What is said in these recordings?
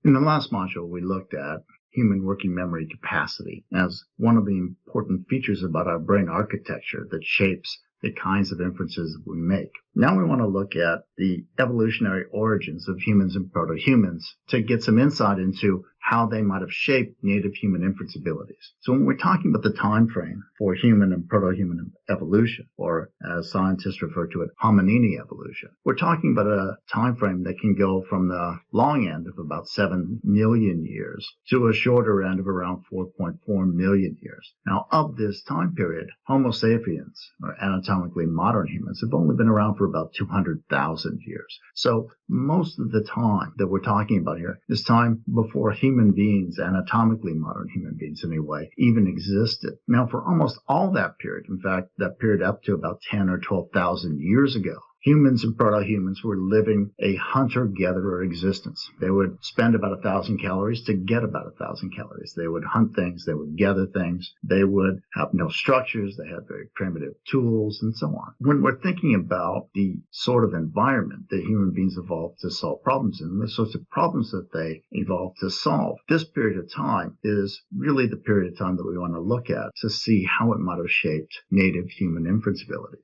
In the last module, we looked at human working memory capacity as one of the important features about our brain architecture that shapes the kinds of inferences we make. Now we want to look at the evolutionary origins of humans and proto-humans to get some insight into how they might have shaped native human inference abilities. So when we're talking about the time frame for human and proto-human evolution, or as scientists refer to it, hominini evolution, we're talking about a time frame that can go from the long end of about 7 million years to a shorter end of around 4.4 million years. Now, of this time period, Homo sapiens, or anatomically modern humans, have only been around for about 200,000 years. So most of the time that we're talking about here is time before human beings, anatomically modern human beings anyway, even existed. Now, for almost all that period, in fact, that period up to about 10 or 12,000 years ago, humans and proto-humans were living a hunter-gatherer existence. They would spend about 1,000 calories to get about 1,000 calories. They would hunt things. They would gather things. They would have no structures. They had very primitive tools and so on. When we're thinking about the sort of environment that human beings evolved to solve problems in, the sorts of problems that they evolved to solve, this period of time is really the period of time that we want to look at to see how it might have shaped native human inference abilities.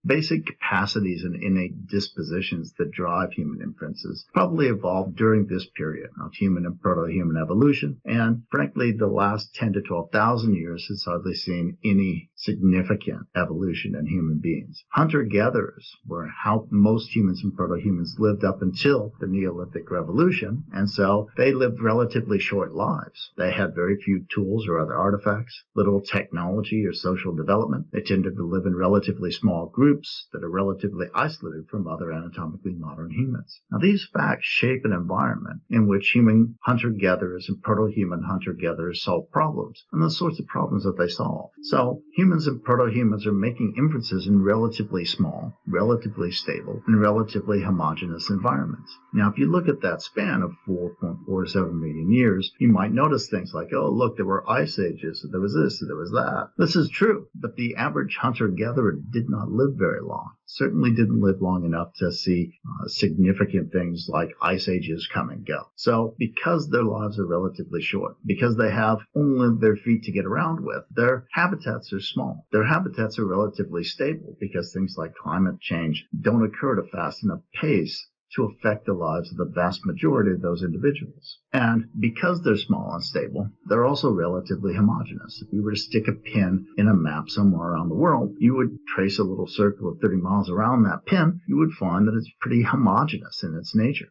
Basic capacities and innate dispositions that drive human inferences probably evolved during this period of human and proto-human evolution, and frankly, the last 10 to 12,000 years has hardly seen any significant evolution in human beings. Hunter-gatherers were how most humans and proto-humans lived up until the Neolithic Revolution, and so they lived relatively short lives. They had very few tools or other artifacts, little technology or social development. They tended to live in relatively small groups that are relatively isolated from other anatomically modern humans. Now, these facts shape an environment in which human hunter-gatherers and proto-human hunter-gatherers solve problems, and the sorts of problems that they solve. So, humans and proto-humans are making inferences in relatively small, relatively stable, and relatively homogeneous environments. Now, if you look at that span of 4.47 million years, you might notice things like, oh, look, there were ice ages, so there was this, so there was that. This is true, but the average hunter-gatherer did not live very long. Certainly didn't live long enough to see significant things like ice ages come and go. So because their lives are relatively short, because they have only their feet to get around with, their habitats are small. Their habitats are relatively stable because things like climate change don't occur at a fast enough pace to affect the lives of the vast majority of those individuals. And because they're small and stable, they're also relatively homogeneous. If you were to stick a pin in a map somewhere around the world, you would trace a little circle of 30 miles around that pin, you would find that it's pretty homogeneous in its nature.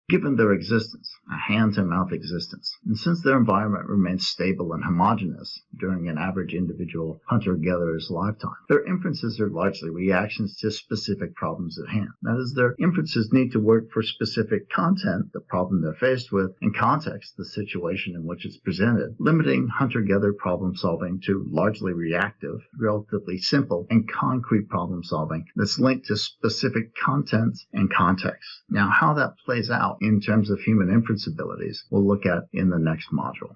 Given their existence, a hand-to-mouth existence, and since their environment remains stable and homogeneous during an average individual hunter-gatherer's lifetime, their inferences are largely reactions to specific problems at hand. That is, their inferences need to work for specific content, the problem they're faced with, and context, the situation in which it's presented, limiting hunter-gatherer problem-solving to largely reactive, relatively simple, and concrete problem-solving that's linked to specific content and context. Now, how that plays out in terms of human inference abilities, we'll look at in the next module.